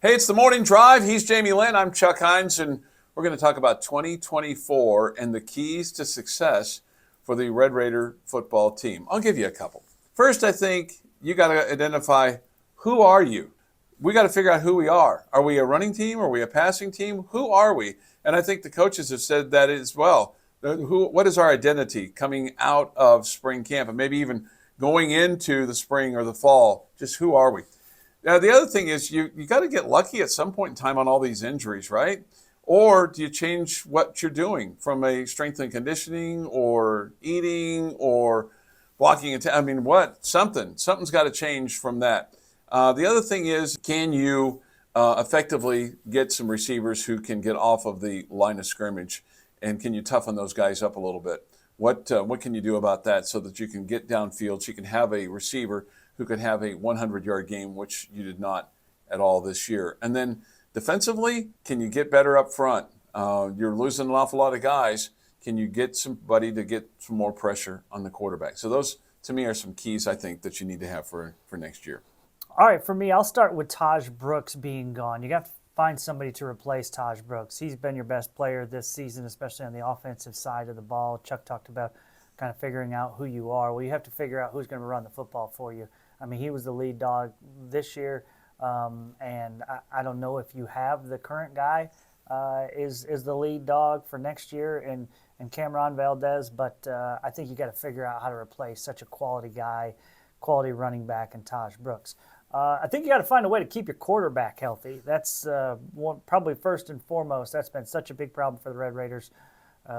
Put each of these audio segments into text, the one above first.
Hey, it's the morning drive. He's Jamie Lent. I'm Chuck Heinz, and we're going to talk about 2024 and the keys to success for the Red Raider football team. I'll give you a couple. First, I think you got to identify, who are you? We got to figure out who we are. Are we a running team? Are we a passing team? Who are we? And I think the coaches have said that as well. What is our identity coming out of spring camp and maybe even going into the spring or the fall? Just who are we? Now, the other thing is you got to get lucky at some point in time on all these injuries, right? Or do you change what you're doing from a strength and conditioning or eating or blocking? Something's got to change from that. The other thing is, can you effectively get some receivers who can get off of the line of scrimmage, and can you toughen those guys up a little bit? What can you do about that so that you can get downfield, so you can have a receiver who could have a 100-yard game, which you did not at all this year? And then defensively, can you get better up front? You're losing an awful lot of guys. Can you get somebody to get some more pressure on the quarterback? So those, to me, are some keys I think that you need to have for next year. All right, for me, I'll start with Taj Brooks being gone. You got to find somebody to replace Taj Brooks. He's been your best player this season, especially on the offensive side of the ball. Chuck talked about kind of figuring out who you are. Well, you have to figure out who's going to run the football for you. I mean, he was the lead dog this year, and I don't know if you have the current guy is the lead dog for next year in Cameron Valdez, but I think you got to figure out how to replace such a quality guy, quality running back in Taj Brooks. I think you got to find a way to keep your quarterback healthy. That's probably first and foremost. That's been such a big problem for the Red Raiders.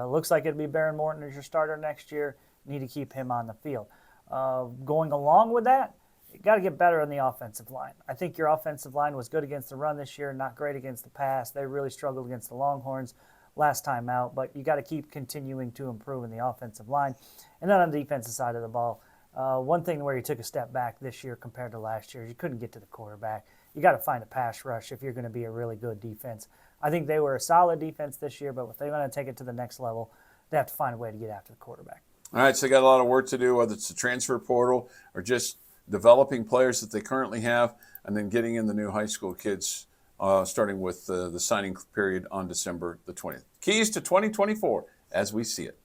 Looks like it'll be Baron Morton as your starter next year. Need to keep him on the field. Going along with that, you got to get better on the offensive line. I think your offensive line was good against the run this year, not great against the pass. They really struggled against the Longhorns last time out, but you got to keep continuing to improve in the offensive line. And then on the defensive side of the ball, one thing where you took a step back this year compared to last year is you couldn't get to the quarterback. You got to find a pass rush if you're going to be a really good defense. I think they were a solid defense this year, but if they want to take it to the next level, they have to find a way to get after the quarterback. All right, so they got a lot of work to do, whether it's the transfer portal or just developing players that they currently have, and then getting in the new high school kids, starting with the signing period on December the 20th. Keys to 2024 as we see it.